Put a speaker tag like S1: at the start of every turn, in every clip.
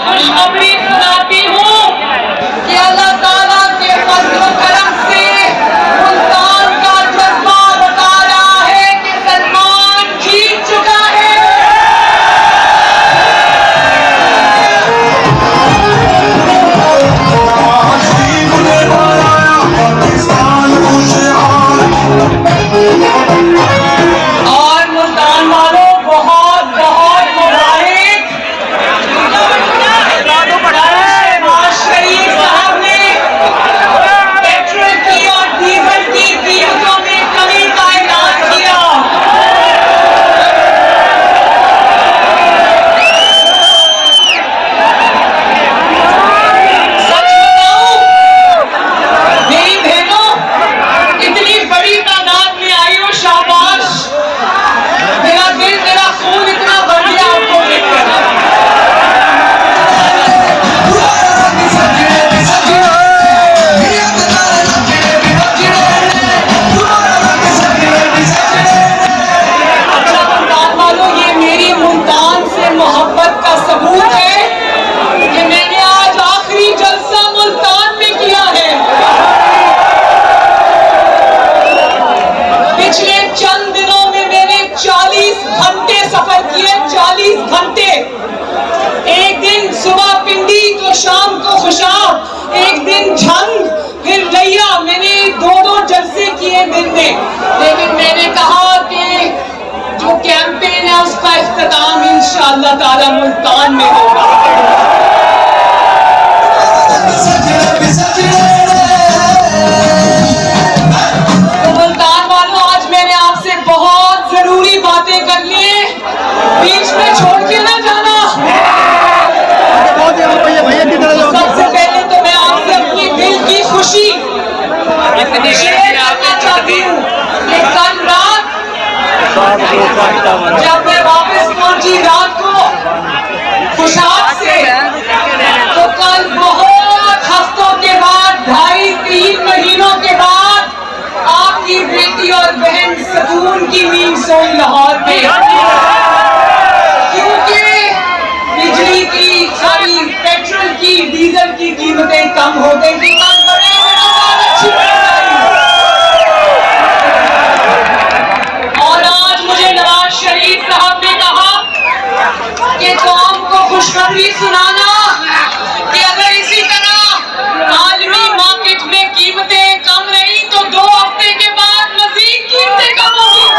S1: खुशखबरी सुनाती हूँ कि अल्लाह ताला के फज़्ल व करम से मुल्तान का जज्बा बता रहा है कि सलमान जीत चुका है। और मुल्तान वालों बहुत बहुत मुबारक। शहबाज शरीफ साहब ने पेट्रोल की और डीजल की कीमतों में कमी का ऐलान किया। सच बताऊं, मेरी बहनों, इतनी बड़ी तादाद में आई हो शाबाश। मेरा दिल, मेरा खून इतना बढ़ गया आपको देखकर। अच्छा मुल्तान वालों, ये मेरी मुल्तान से मोहब्बत का सबूत है कि मैंने आज आखिरी जलसा मुल्तान में किया है। पिछले चंद दिनों में मैंने 40 घंटे सफर किए, 40 घंटे। एक दिन सुबह पिंडी तो शाम को खुशाब, एक दिन झंग, फिर रैया। मैंने 2-2 जलसे किए दिन में। लेकिन मैंने कहा कि जो कैंपेन है उसका इख्तिताम इंशाअल्लाह ताला मुल्तान में होगा। तो मुल्तान वालों, आज मैंने आपसे बहुत जरूरी बातें करनी है, बीच में छोड़ के ना जाना। सबसे पहले तो मैं आपसे अपनी दिल की खुशी शेयर करना चाहती हूँ कि कल रात जब मैं वापस पहुंची रात को खुशाब से, तो कल बहुत हफ्तों के बाद, 2.5-3 महीनों के बाद आपकी बेटी और बहन सुकून की नींद सोई लाहौर में। क्योंकि बिजली की, सारी पेट्रोल की, डीजल की कीमतें कम हो गई थी। और आज मुझे नवाज शरीफ साहब ने कहा कि कौम को खुशखबरी सुनाना कि अगर इसी तरह आलमी मार्केट में कीमतें कम रही तो 2 हफ्ते के बाद मजीद कीमतें कम होगी।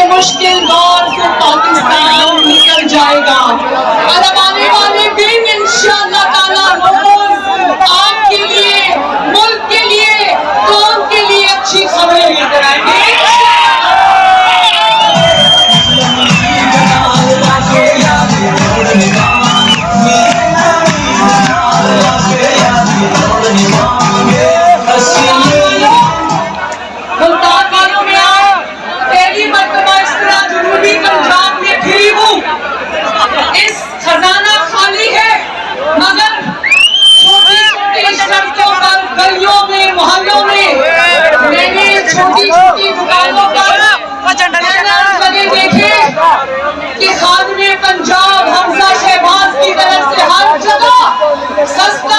S1: मुश्किल दौर से पाकिस्तान निकल जाएगा और अब आने वाले दिन इंशाअल्लाह ताला रोज आपके लिए, मुल्क के लिए, कौम के लिए अच्छी खबरें लेकर आएंगे। मुल्तान वालों में आज पहली मर्तबा इस तरह जनूबी पंजाब में फिरी हूँ। इस खजाना खाली है, मगर छोटी-छोटी सड़कों पर, गलियों में, मोहल्लों में मैंने छोटी-छोटी दुकानों पर बैनर लगे देखे कि खादिमे पंजाब हमजा शहबाज की तरफ से हर जगह सस्ता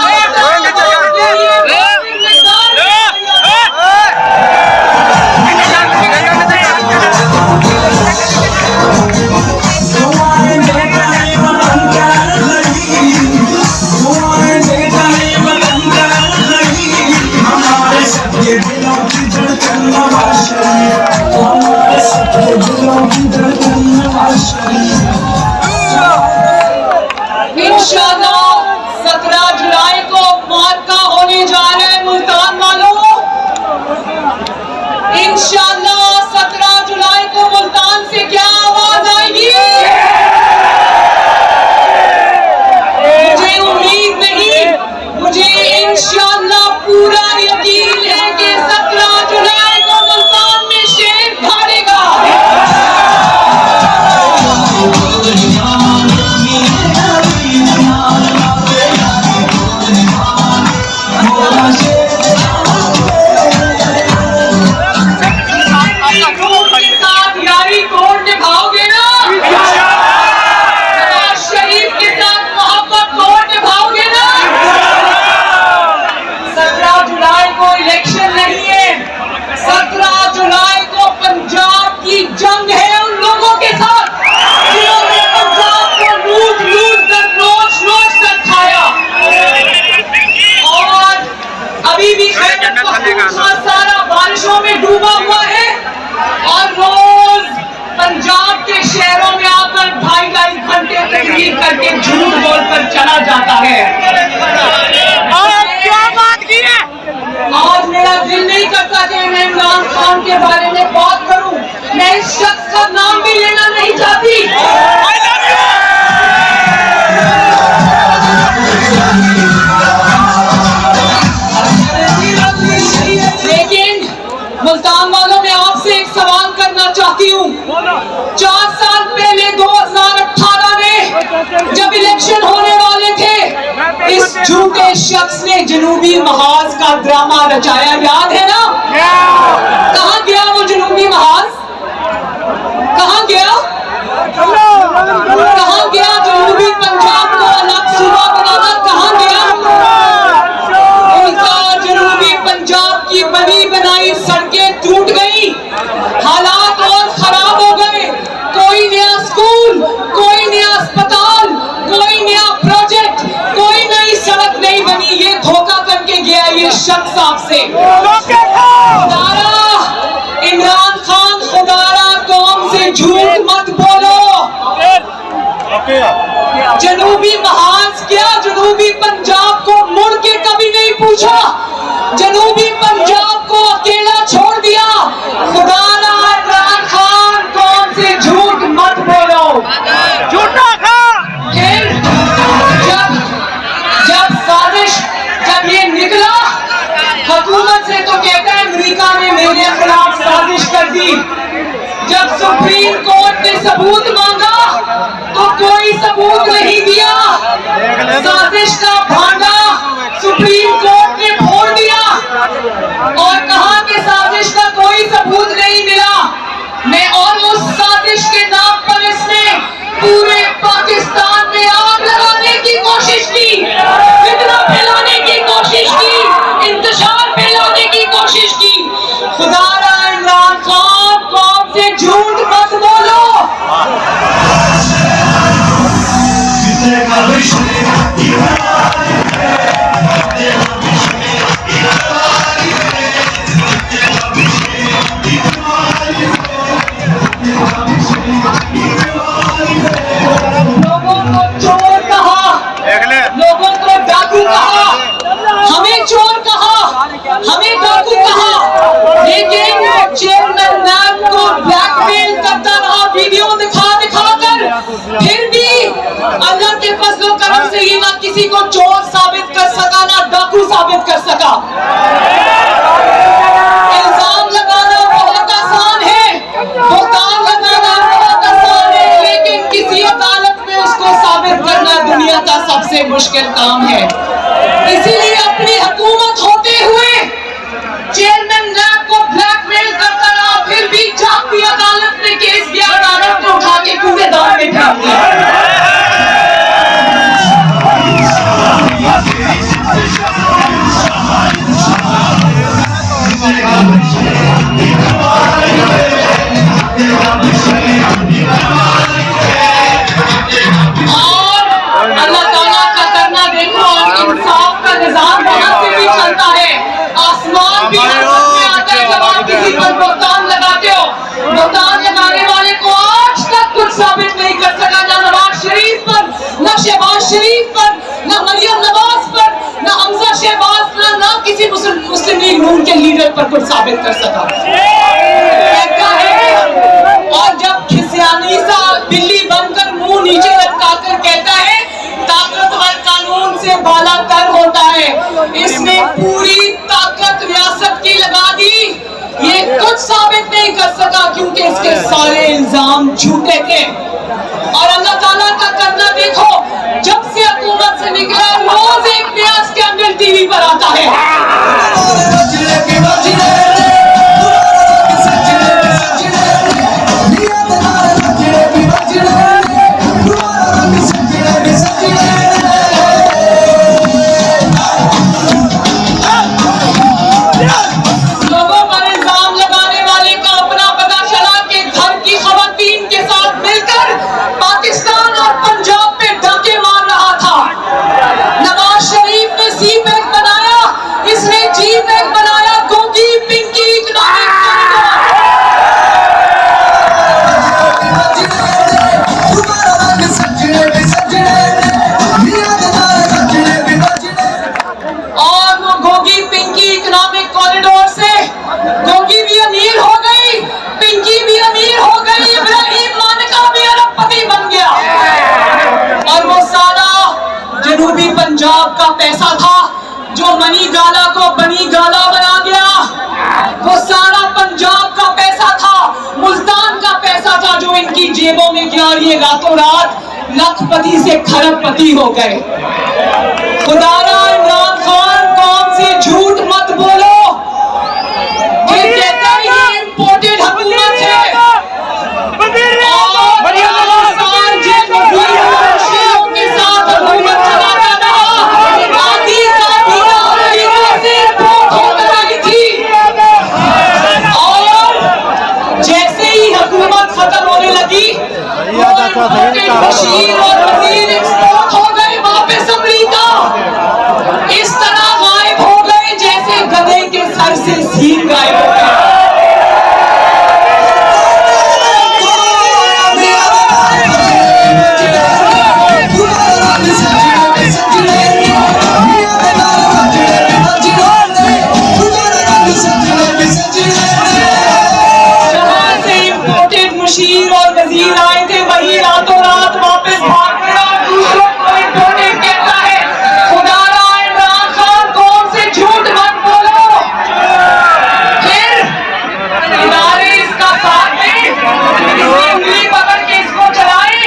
S1: करके झूठ बोलकर चला जाता है।
S2: क्या बात की है?
S1: आज मेरा दिल नहीं करता कि मैं इमरान खान के बारे में बात करूं। मैं इस शख्स का नाम भी लेना नहीं चाहती। लेकिन मुल्तान वालों, मैं आपसे एक सवाल करना चाहती हूँ। 4 साल पहले 2018 में जब इलेक्शन होने वाले थे, इस झूठे शख्स ने जनूबी महाज का ड्रामा रचाया, याद है ना? कहाँ गया वो जनूबी महाज? कहाँ गया? कहाँ गया जनूबी पंजाब को अलग सूबा बनाना? कहाँ गया? उनका जनूबी पंजाब की बनी बनाई सड़कें टूट गई, हालात और खराब हो गए। कोई नया स्कूल, कोई नया अस्पताल, कोई नया प्रोजेक्ट, कोई नई सड़क नहीं बनी। ये धोखा करके गया ये शख्स आपसे। खुदारा इमरान खान, खुदारा कौम से झूठ मत बोलो। जनूबी महाज क्या जनूबी पंजाब को मुड़ के कभी नहीं पूछा? जनूबी पंजाब को अकेला छोड़ दिया। खुदारा इमरान खान कौन से झूठ मत बोलो।
S2: झूठा खा।
S1: फिर जब साजिश जब ये निकला हुकूमत से, तो कहता है अमेरिका ने मेरे खिलाफ साजिश कर दी। जब सुप्रीम कोर्ट ने सबूत मांगा तो कोई सबूत नहीं दिया। साजिश का भांडा सुप्रीम कोर्ट ने फोड़ दिया और कहा कि साजिश का कोई सबूत नहीं मिला। मैं और उस साजिश के नाम पर इसने पूरे पाकिस्तान में आग लगाने की कोशिश की, फितना फैलाने की कोशिश की, इंतशार फैलाने की कोशिश की। खुदारा इमरान खान कौम से झूठ मत बोलो। लोगों को चोर कहा, लोगों को डाकू कहा, हमें चोर कहा, हमें डाकू कहा। लेकिन चेयरमैन नैब को ब्लैकमेल करता रहा वीडियो दिखा कर। फिर भी अल्लाह के फजल करम से ये ना किसी को चोर साबित कर सका, ना डाकू साबित कर सका। इल्जाम लगाना बहुत आसान है, भुगतान लगाना बहुत आसान है, लेकिन किसी अदालत में उसको साबित करना दुनिया का सबसे मुश्किल काम है। इसीलिए अपनी हुकूमत होते हुए चेयरमैन नैब को ब्लैकमेल करता रहा, फिर भी जाती अदालत ने केस दिया, अदालत ने उठा के कूड़ेदान में फेंक दिया। और अल्लाह ताला का करना देखो, और इंसाफ का निजाम वहां से भी चलता है। आसमान भी हरकत में आता है जब आप किसी पर भुगतान लगाते हो। भुगतान लगाने वाले को आज तक कुछ साबित नहीं कर सका, ना नवाज शरीफ पर, ना शहबाज शरीफ पर, ना मरियम नवाज पर, ना हमजा शहबाज, ना किसी मुस्लिम लीग नून के लीडर पर कुछ साबित कर सका। कहता है, और जब खिसियानी सा बिल्ली बनकर मुंह नीचे लटकाकर कहता है ताकतवर कानून से बाला तर होता है, इसने पूरी ताकत रियासत की लगा दी। ये कुछ साबित नहीं कर सका क्योंकि इसके सारे इल्जाम झूठे थे। और अल्लाह ताला का करना देखो, जब से हुकूमत से निकला रोज एक नया स्कैंडल टीवी पर आता है। लोगों पर इल्जाम लगाने वाले का अपना पता चला कि घर की खवातीन के साथ मिलकर पाकिस्तान और पंजाब पे डाके मार रहा था। नवाज शरीफ ने सी पैक बनाया, इसने जनूबी पंजाब का पैसा था जो मनी गाला को बनी गाला बना गया, वो सारा पंजाब का पैसा था, मुल्तान का पैसा था जो इनकी जेबों में गया और ये रातों रात लखपति से खरबपति हो गए। खुदारा इमरान खान कौन से झूठ मत बोलो, ये कहता है ये इंपोर्टेड हुकूमत है के साथ हुकूमत चलाता रहा, आदि से इंपोर्ट होकर आई थी और जैसे ही हुकूमत खत्म होने लगी बशीर और वजीर एक्सपोर्ट हो गए वापस अमरीका, इस तरह गायब हो गए जैसे गधे के सर से सींग गायब हो गए। बशीर और वजीर आए थे वही रातों रात वापस भाग गया और दूसरों को इंपोर्टेड कहता है। खुदारा इमरान खान कौन से झूठ मत बोलो, फिर इदारे इसका साथ दें, इसकी उंगली पकड़ के इसको चलाएं,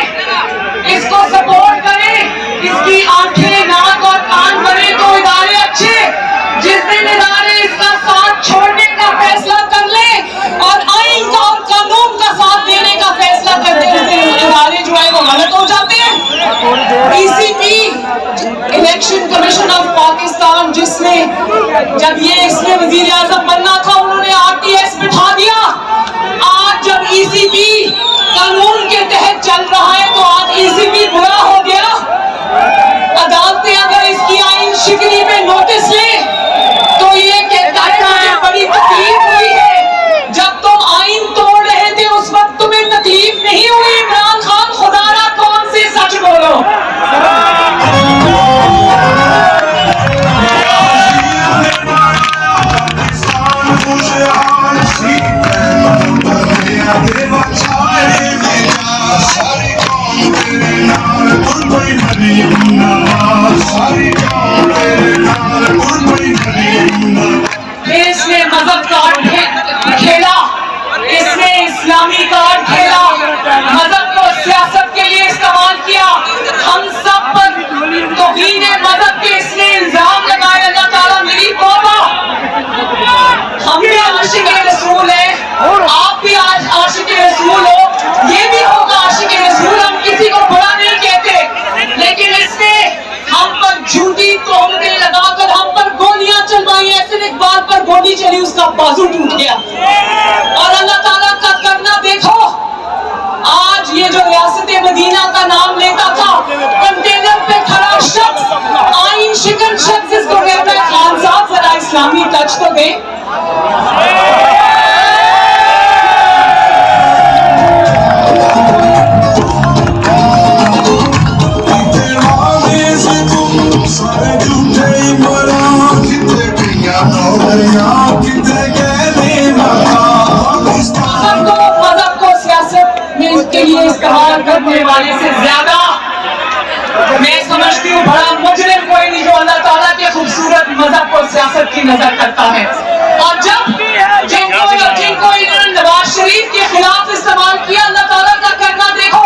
S1: इसको सपोर्ट करें, इसकी आंखें नाक और कान बने तो इदारे अच्छे, जिस दिन इदारे इसका साथ छोड़ने का फैसला कर ले और आईन का और कानून का साथ देने का फैसला करते हैं इदारे जो है वो गलत हो जाते हैं। ECP election commission of Pakistan जिसने जब ये इसने वजीर आजम बनना था उन्होंने आरटीएस बिठा दिया, आज जब ईसीपी कानून के तहत चल रहा है तो आज ईसीपी बुरा हो गया। अदालतें अगर इसकी आईन शिकनी में नोटिस ले तो ये कहता है मुझे बड़ी तकलीफ हुई है, जब तुम आईन तोड़ रहे थे उस वक्त तुम्हें तकलीफ नहीं हुई। इमरान खान खुदारा कौन से सच बोलो। इसने मजहब कार्ड खेला, इसने इस्लामी कार्ड खेला, मजहब को सियासत के लिए इस्तेमाल किया, हम सब पर तौहीन मजहब के इसने इल्जाम लगाए। अल्लाह ताला मेरी तौबा, हम भी आशिक रसूल हैं, आप भी आज आशिक रसूल हो, ये भी होगा आशिक रसूल, हम किसी को बुरा नहीं कहते, लेकिन इसने हम पर झूठी तोहमतें लगाकर हम पर गोलियां चलवाई। ऐसे इकबाल पर गोली चली, उसका बाजू टूट गया और अल्लाह ताला का करना देखो। आज ये जो रियासत मदीना का नाम लेता था, कंटेनर पे खड़ा शख्स, आईन शिकन शख्स इसको कहता है खान साहब जरा इस्लामी टच तो दे। मजहब को सियासत में इसके लिए इस्तेमाल करने वाले से ज्यादा मैं समझती हूँ बड़ा मुजरिम कोई नहीं जो अल्लाह ताला के खूबसूरत मजहब को सियासत की नजर करता है। और जब जिनको इन्होंने नवाज शरीफ के खिलाफ इस्तेमाल किया, अल्लाह ताला का करना देखो।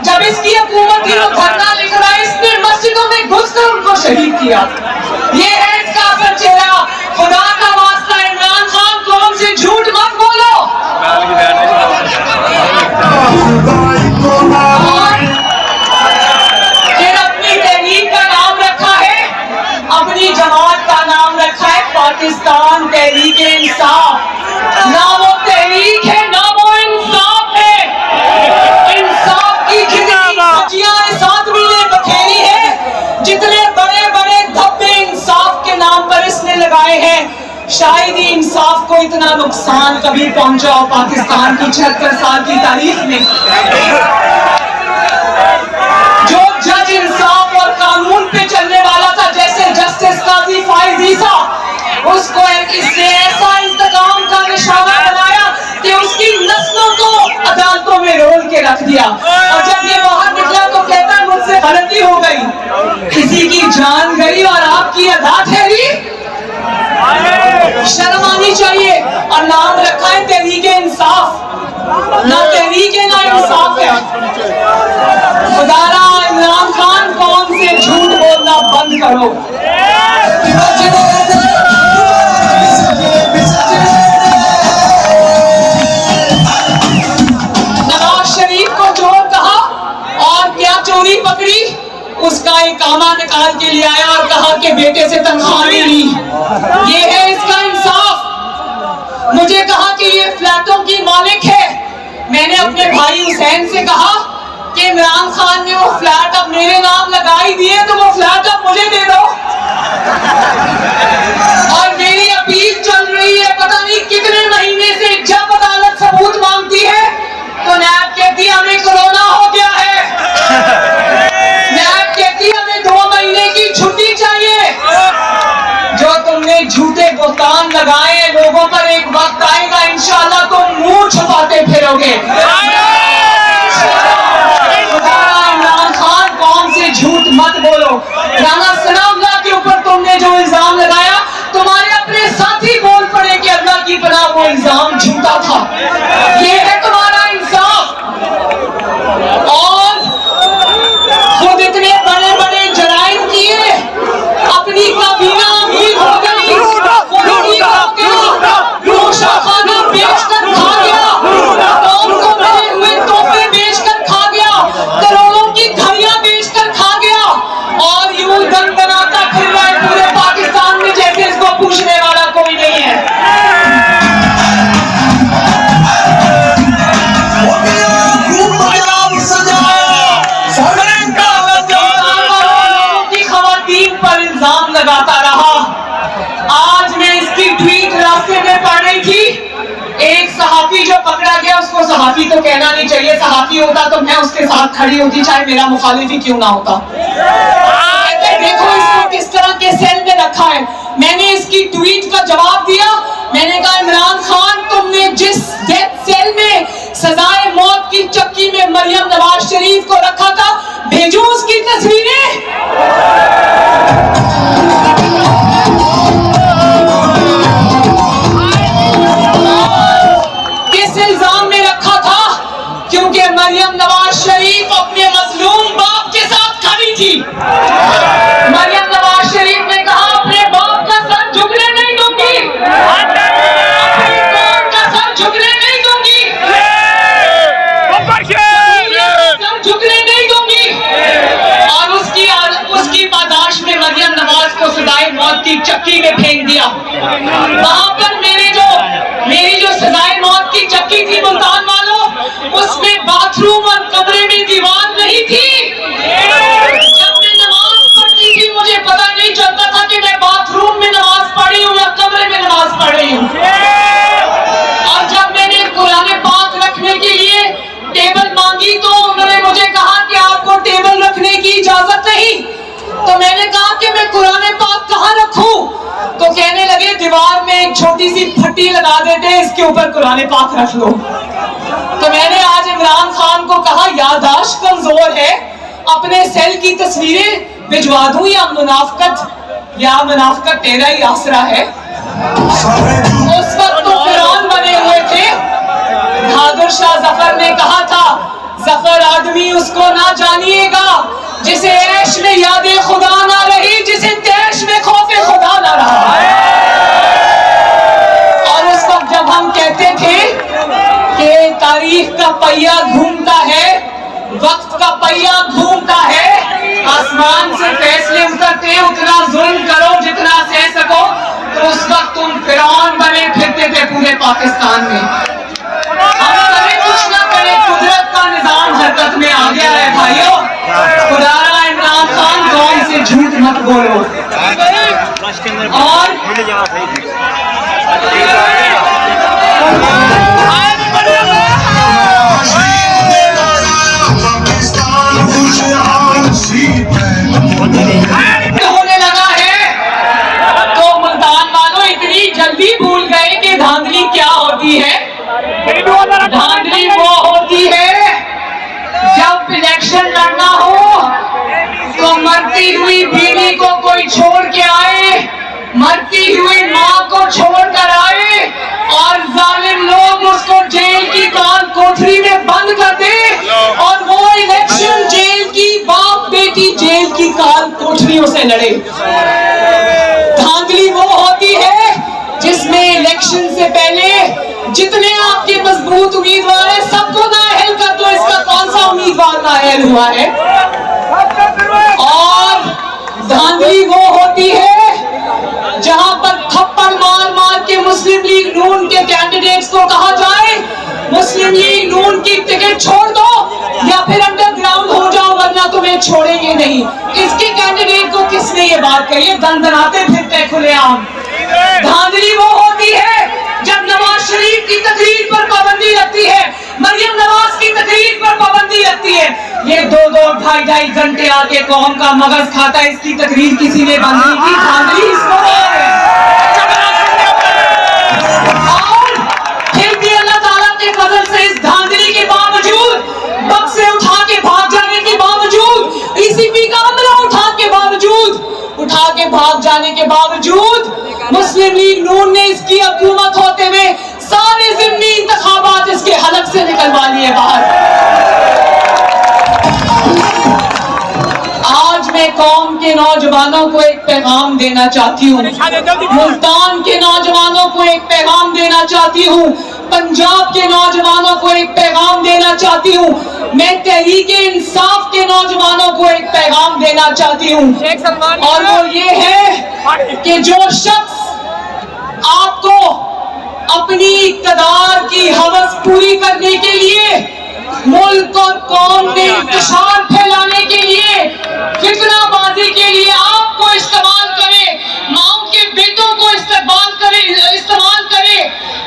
S1: जब इसकी हुकूमत थी वो धरना लिख रहा है, इसने मस्जिदों में घुसकर उनको शहीद किया। ये है इसका असल चेहरा। खुदा का वास्ता इमरान खान कौन से झूठ मत बोलो। फिर अपनी तहरीक का नाम रखा है, अपनी जमात का नाम रखा है पाकिस्तान तहरीक इंसाफ। ना वो तहरीक है ना वो इंसाफ है। इंसाफ की जितनी बचियां इस आदमी ने बखेरी है, जितने बड़े बड़े धब्बे इंसाफ के नाम पर इसने लगाए हैं, शायद ही इंसाफ को इतना नुकसान कभी पहुंचा हो पाकिस्तान की 76 साल की तारीख में। जो जज इंसाफ और कानून पे चलने वाला था, जैसे जस्टिस काजी फाइज ईसा, उसको इसने ऐसा इंतकाम का निशाना बनाया कि उसकी नस्लों को अदालतों में रोल के रख दिया। और जब ये बाहर निकला तो कहता है मुझसे गलती हो गई, किसी की होनी चाहिए, और नाम रखा है तहरीके इंसाफ। ना तहरीके ना इंसाफ है। खुदारा इमरान खान कौम से झूठ बोलना बंद करो। नवाज शरीफ को चोर कहा और क्या चोरी पकड़ी, उसका इकामा निकाल के ले आया और कहा कि बेटे से तनख्वाह नहीं ली। ये है इसका इंसाफ। मुझे कहा कि ये फ्लैटों की मालिक है। मैंने अपने भाई हुसैन से कहा कि इमरान खान ने वो फ्लैट अब मेरे नाम लगा ही दिए, तो वो फ्लैट अब मुझे दे दो। और मेरी अपील चल रही है, पता नहीं कितने महीने से जब अदालत सबूत मांगती है तो नैब कहती है हमें कोरोना हो गया है। नैब कहती है हमें 2 महीने की छुट्टी चाहिए। जो तुमने झूठे बुहतान लगाए लोगों पर, एक वक्त आएगा इंशाल्लाह तुम मुंह छुपाते फिरोगे। इमरान खान कौन से झूठ मत बोलो। राना सनाउल्लाह के ऊपर तुमने जो इल्जाम लगाया, तुम्हारे अपने साथी बोल पड़े कि अल्लाह की पनाह वो इल्जाम झूठा था। ये है तुम्हारा इंसाफ। और खुद इतने बड़े बड़े जराइम किए, अपनी काबीना अमीर हो गई, खाना बेचकर खा गया, कौम को मिले हुए तोहफे बेचकर खा गया, करोड़ों की घड़ियां बेचकर खा गया, और यूं दम बनाता फिर रहा है पूरे पाकिस्तान में जैसे इसको पूछने वाला कोई नहीं है। की खवातीन पर इल्जाम लगाता रहा। आज मैं इसकी ट्वीट रास्ते में पढ़ रही थी, एक सहाफी जो पकड़ा गया, उसको सहाफी तो कहना नहीं चाहिए, सहाफी होता तो मैं उसके साथ खड़ी होती चाहे मेरा मुखालिफ ही क्यों ना होता। देखो इसको किस तरह के सेल में रखा है। मैंने इसकी ट्वीट का जवाब दिया, मैंने कहा इमरान खान तुमने जिस डेथ सेल में सजाए मौत की चक्की में मरियम नवाज शरीफ को रखा था, भेजो उसकी तस्वीरें। किस इल्जाम में रखा था? क्योंकि मरियम नवाज शरीफ अपने मजलूम बाप के साथ खड़ी थी। मरियम नवाज शरीफ ने कहा अपने बाप का सर झुकने नहीं दूंगी, अपनी कौम का सर झुकने नहीं दूंगी, सर झुकने नहीं दूंगी। और उसकी पादाश में मरियम नवाज को सजाए मौत की चक्की में फेंक दिया। वहां पर मेरी जो सजाए मौत की चक्की थी मुल्तान वालों, उसमें बाथरूम और कमरे में दीवार नहीं थी। जब मैं नमाज पढ़ती थी मुझे पता नहीं चलता था कि मैं बाथरूम में नमाज पढ़ी हूँ या कमरे में नमाज पढ़ रही हूँ। और जब मैंने कुरान पाक रखने के लिए टेबल मांगी तो उन्होंने मुझे कहा कि आपको टेबल रखने की इजाजत नहीं। तो मैंने कहा कि मैं कुरान पाक कहाँ रखूं? तो कहने लगे दीवार में एक छोटी सी फट्टी लगा देते हैं, इसके ऊपर कुरान पाक रख लो। तो मैंने आज इमरान खान को कहा याददाश्त कमजोर है, अपने सेल की तस्वीरें भिजवा दूं या मुनाफिकत तेरा ही आसरा है। उस वक्त तो फिरौन बने हुए थे। बहादुर शाह जफर ने कहा था, जफर आदमी उसको ना जानिएगा जिसे ऐश में यादें खुदा ना रही, जिसे तैश में खौफे खुदा ना रहा। और उस वक्त जब हम कहते थे कि तारीख का पहिया घूमता है, वक्त का पहिया घूमता है, आसमान से फैसले उतरते, उतना जुल्म करो जितना सह सको, तो उस वक्त तुम फिरौन बने फिरते थे पूरे पाकिस्तान में। हम कभी कुछ ना करें, कुदरत का निजाम हरकत में आ गया है भाइयों। खुदारा इमरान खान कौन से झूठ मत बोलो। और होने लगा है तो मुल्तान वालों इतनी जल्दी भूल गए कि धांधली क्या होती है। धांधली वो होती है जब इलेक्शन लड़ना हो तो मरती हुई बीवी को कोई छोड़ के आए मरती हुई माँ को छोड़कर आए और जालिम लोग उसको जेल की कान कोठरी में बंद कर दे और वो इलेक्शन जेल की बाप बेटी जेल की कान कोठरियों से लड़े। धांधली वो होती है जिसमें इलेक्शन से पहले जितने आपके मजबूत उम्मीदवार हैं सबको नाअहल कर दो, इसका कौन सा उम्मीदवार नाअहल हुआ है। और धांधली वो होती है जहां पर थप्पड़ मार मार के मुस्लिम लीग नून के कैंडिडेट्स को कहा जाए मुस्लिम लीग नून की टिकट छोड़ दो या फिर अंडरग्राउंड हो जाओ वरना तुम्हें छोड़ेंगे नहीं। इसके कैंडिडेट को किसने ये बात कही है? दंदनाते फिरते खुलेआम। धांधली वो होती है जब नवाज शरीफ की तकरीर पर पाबंदी लगती है, मरियम नवाज की तकरीर पर पाबंदी लगती है, ये 2-2 ढाई-ढाई घंटे आके कौम का मगज खाता है, इसकी तकरीर किसी ने बंद नहीं की। धांधली इसको है। और फिर भी अल्लाह ताला के फजल से इस धांधली के बावजूद, बक्से उठा के भाग जाने के बावजूद, ईसीपी का अमला उठा के भाग जाने के बावजूद मुस्लिम लीग नून ने इसकी हुकूमत होते हुए सारे जिम्मी इंतखाबात इसके हलक से निकलवा लिए बाहर। आज मैं कौम के नौजवानों को एक पैगाम देना चाहती हूँ, मुल्तान के नौजवानों को एक पैगाम देना चाहती हूँ, पंजाब के नौजवानों को एक पैगाम देना चाहती हूँ, मैं तहरीके इंसाफ के नौजवानों को एक पैगाम देना चाहती हूँ। और वो ये है कि जो शख्स आपको अपनी इक़्तिदार की हवस पूरी करने के लिए, मुल्क और कौम में इंतशार फैलाने के लिए, फितनाबाजी के लिए आपको इस्तेमाल करे, माओ के बेटों को इस्तेमाल करे,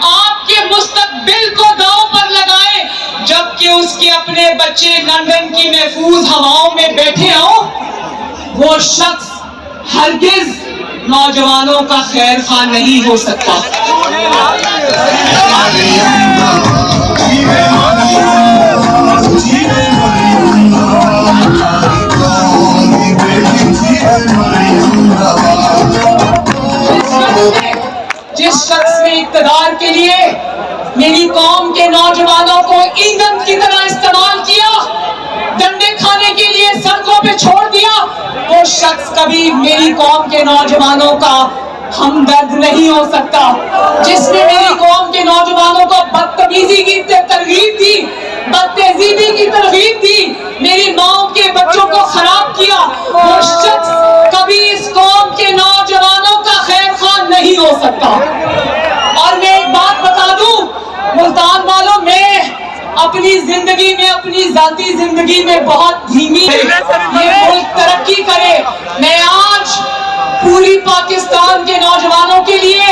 S1: आपके मुस्तकबिल को दांव पर लगाए, जबकि उसके अपने बच्चे लंदन की महफूज हवाओं में बैठे हों, वो शख्स हरगिज नौजवानों का खैर खां नहीं हो सकता। जिस शख्स ने इक़्तिदार के लिए मेरी कौम के नौजवानों को ईंधन की तरह इस्तेमाल किया, डंडे खाने के लिए सड़कों पे छोड़ दिया, वो शख्स कभी मेरी कौम के नौजवानों का हमदर्द नहीं हो सकता। जिसने मेरी कौम के नौजवानों को बदतमीजी की तरगीब दी, बदतहजीबी की तरगीब दी, मेरी माओ के बच्चों को खराब किया, वो शख्स कभी इस कौम के नौजवानों का खैर खां नहीं हो सकता। और मैं एक बात बता दूं मुल्तान वालों, मैं अपनी जिंदगी में, अपनी जाती जिंदगी में बहुत धीमी है, ये मुल्क तरक्की करे। मैं आज पूरी पाकिस्तान के नौजवानों के लिए,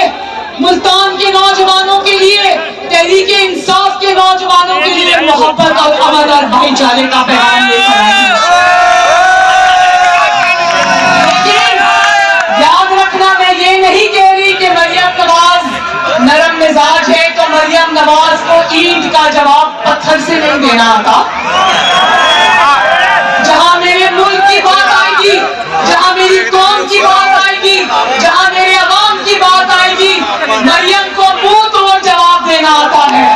S1: मुल्तान के नौजवानों के लिए, तहरीके इंसाफ के नौजवानों के लिए मोहब्बत और अमन और भाईचारे का पैगाम लेकर आई हूं। लेकिन याद रखना, मैं ये नहीं कह रही कि मरियम नवाज नरम मिजाज है तो मरियम नवाज को ईंट का जवाब पत्थर से नहीं देना आता। जहां मेरे मुल्क की बात आएगी, जहां मेरी कौम की बात आएगी, जहां मेरे अवाम की बात आएगी, मरियम को मुंह तोड़ जवाब देना आता है।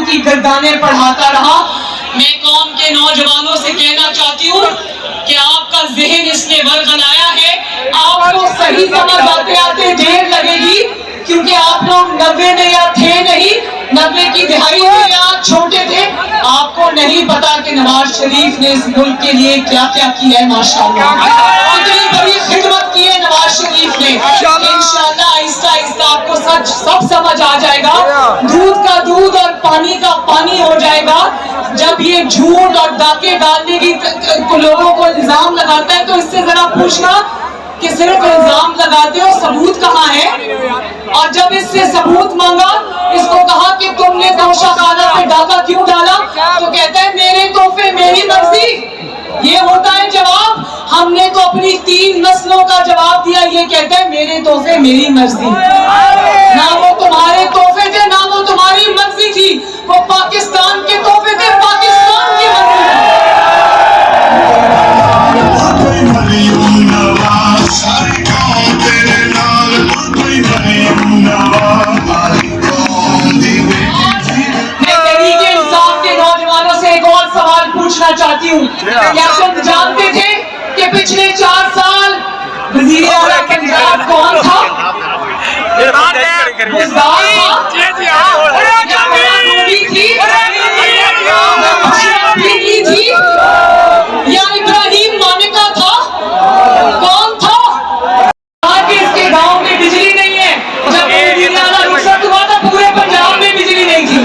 S1: की गर्दाने पढ़ाता रहा। मैं कौम के नौजवानों से कहना चाहती हूँ कि आपका ज़हन इसने वरगलाया है, आपको सही समझ आते आते देर लगेगी, क्योंकि आप लोग 90 में या थे नहीं, 90 की दिहाई में या छोटे थे, आपको नहीं पता कि नवाज शरीफ ने इस मुल्क के लिए क्या क्या किया है। माशाअल्लाह कितनी बड़ी खिदमत की है नवाज शरीफ ने। इंशाअल्लाह आहिस्ता आहिस्ता आपको सब समझ आ जाएगा, दूध का दूध और पानी का पानी हो जाएगा। जब ये झूठ और डाके डालने की लोगों को इल्जाम लगाता है तो इससे जरा पूछना कि सिर्फ इल्जाम लगाते हो, सबूत कहाँ है? और जब इससे सबूत मांगा, इसको कहा कि तुमने तोशाखाना पे डाका क्यों डाला, तो कहता है मेरे तोहफे मेरी मर्जी। ये होता है जवाब। हमने तो अपनी 3 नस्लों का जवाब दिया। ये कहते हैं मेरे तोहफे मेरी मर्जी। ना वो तुम्हारे तोहफे थे, ना वो तुम्हारी मर्जी थी। वो पाकिस्तान के तोहफे थे, पाकिस्तान की मर्जी थी। पूछना चाहती हूँ, क्या तुम जानते थे कि पिछले 4 साल वज़ीर आला पंजाब कौन था? गुजदार था, मोदी थी, थी या इब्राहिम मानिका था? कौन था? इसके गांव में बिजली नहीं है। जब वज़ीर आला रुखसत हुआ था पूरे पंजाब में बिजली नहीं थी।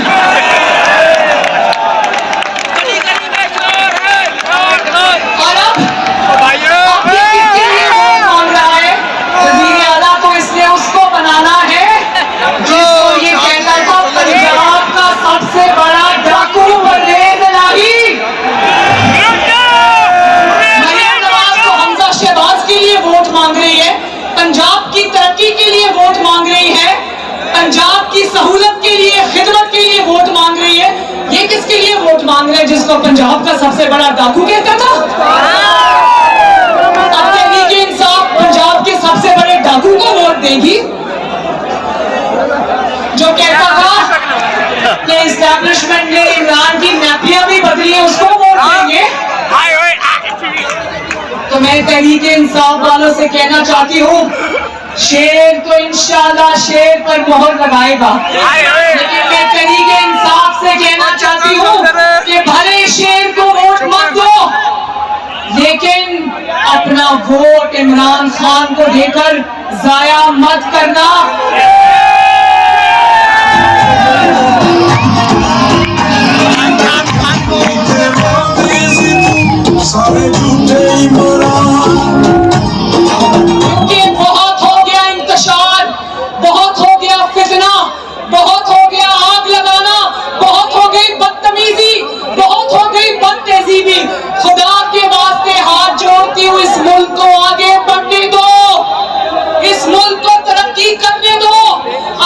S1: पंजाब की तरक्की के लिए वोट मांग रही है, पंजाब की सहूलत के लिए, खिदमत के लिए वोट मांग रही है। ये किसके लिए वोट मांग रहे हैं? जिसको पंजाब का सबसे बड़ा डाकू कहता था। अब तहरीक इंसाफ पंजाब के सबसे बड़े डाकू को वोट देगी, जो कहता था कि इस्टेब्लिशमेंट ने इमरान की नैपियां भी बदली है, उसको वोट देंगे। तो मैं तहरीक इंसाफ वालों से कहना चाहती हूँ, शेर तो इंशाल्लाह शेर पर मोहर लगाएगा, लेकिन मैं तहरीक इंसाफ से कहना चाहती हूँ कि भले शेर को वोट मत दो, लेकिन अपना वोट इमरान खान को देकर जाया मत करना। बहुत हो गया इंतशार, बहुत हो गया फितना, बहुत हो गया आग लगाना, बहुत हो गई बदतमीजी, बहुत हो गई बदतेजी भी। खुदा के वास्ते हाथ जोड़ती हूँ, इस मुल्क को आगे बढ़ने दो, इस मुल्क को तरक्की करने दो,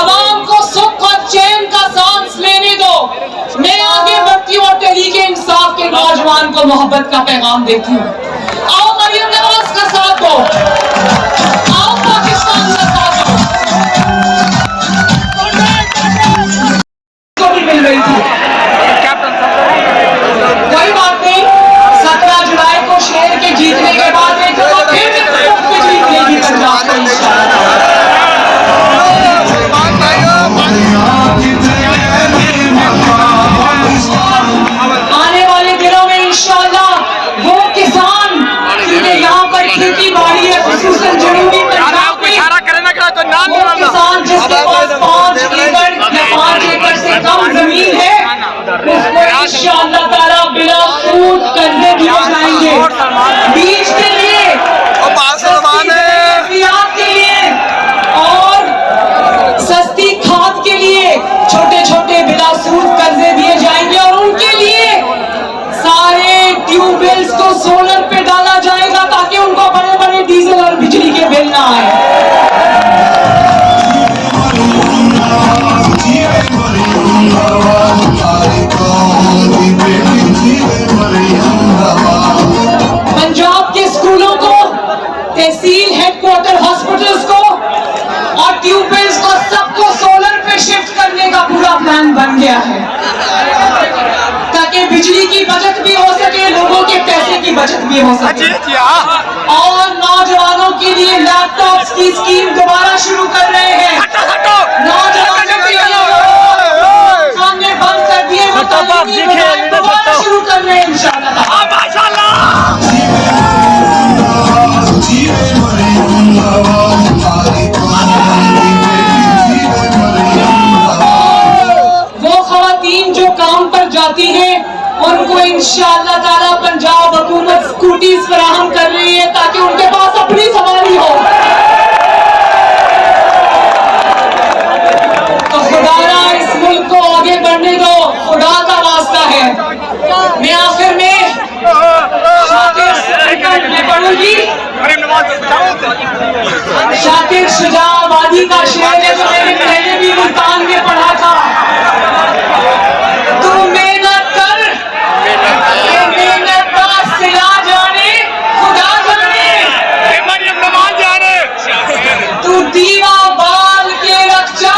S1: अवाम को सुख और चैन का सांस लेने दो। मैं आगे बढ़ती हूँ और तहरीक इंसाफ के नौजवान को मोहब्बत का पैगाम देती हूँ। आओ मरियम नवाज का साथ दो, आओ पाकिस्तान का साथ दो। को भी मिल रही थी, कोई बात नहीं। 17 जुलाई को शेर के जीतने के बाद एक तो फिर जीत लेगी पंजाब को इंशाअल्लाह। आने वाले दिनों में इंशाअल्लाह वो किसान जिन्हें यहाँ पर खेती बाड़ी है, खुसूसन जनूबी पंजाब में, वो किसान जिसके पास 5 एकड़ या 5 एकड़ से कम जमीन है, उसको इंशाअल्लाह ताला बिला सूद कर्जे दिए जाएंगे, बीज के लिए, के लिए और सस्ती खाद के लिए छोटे छोटे बिला सूद कर्जे दिए जाएंगे। और उनके लिए सारे ट्यूबवेल्स को सोलर पे डाला जाएगा ताकि उनको बड़े बड़े डीजल और बिजली के बिल ना आए। पंजाब के स्कूलों को, तहसील हेडक्वार्टर हॉस्पिटल्स को और ट्यूबवेल्स को सबको सोलर पे शिफ्ट करने का पूरा प्लान बन गया है, ताकि बिजली की बचत भी हो सके, लोगों के पैसे की बचत भी हो सके। और नौजवानों के लिए लैपटॉप्स की स्कीम दोबारा शुरू कर रहे हैं। नौजवानों के लिए सामने बंद कर दिए, वो दोबारा शुरू कर रहे हैं इंशाअल्लाह। वो खवातीन जो काम पर जाती हैं उनको इंशाअल्लाह ताला पंजाब हुकूमत स्कूटीज फराहम कर रही है ताकि उनके पास अपनी सवारी हो। तो खुदारा इस मुल्क को आगे बढ़ने दो, खुदा का वास्ता है। मैं आखिर में मैं पढ़ूंगी। शाकिर शुजा आबादी का शेर है जो मैंने पहले भी मुल्तान में पढ़ा था। तू मेहनत कर, ये मेहनत का सिला जाने खुदा जाने। तू दीवा बाल के रक्षा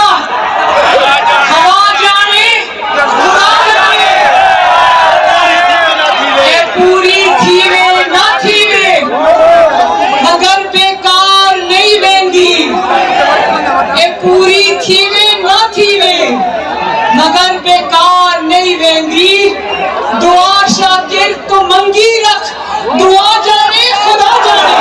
S1: हवा जाने खुदा जाने। ये पूरी थी वे ना थी वे मगर बेकार नहीं वेंदी। ये पूरी थी वे ना थी वे मगर बेकार नहीं वेंदी। दुआ शाकिर तो मंगी रख, दुआ जाने खुदा जाने।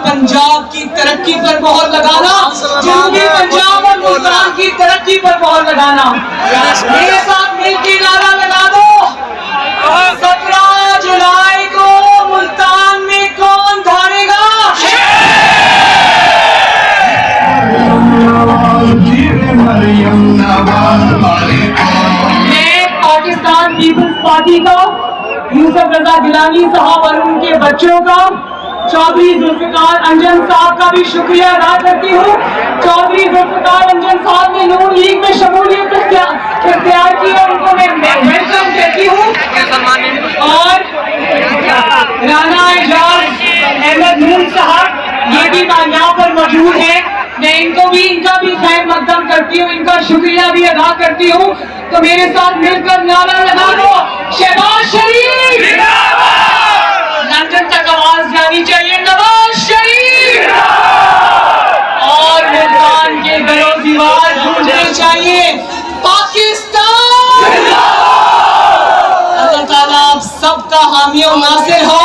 S1: पंजाब की तरक्की पर मोहर लगाना, जनूबी पंजाब और मुल्तान की तरक्की पर मोहर लगाना। मेरे साथ मिलकर नारा लगा दो, 17 जुलाई को मुल्तान में कौन धारेगा? मैं पाकिस्तान पीपल्स पार्टी का यूसुफ रजा गिलानी साहब और उनके बच्चों का, चौधरी जुल्फिकार अंजन साहब का भी शुक्रिया अदा करती हूँ। चौधरी जुल्फिकार अंजन साहब ने नून लीग में शमूलियत इख्तियार की और उनको मैं वेलकम कहती हूँ। और राना एजाज अहमद नून साहब ये भी यहाँ पर मौजूद है। मैं इनका भी खैर मकदम करती हूँ, इनका शुक्रिया भी अदा करती हूँ। तो मेरे साथ मिलकर नारा लगा दो, शहबाज शरीफ लंदन तक आवाज जानी चाहिए, नवाज शरीफ। और मुल्तान के गलो दीवार ढूंढने चाहिए, पाकिस्तान। अल्लाह ताला आप सबका हामी और नासिर हो।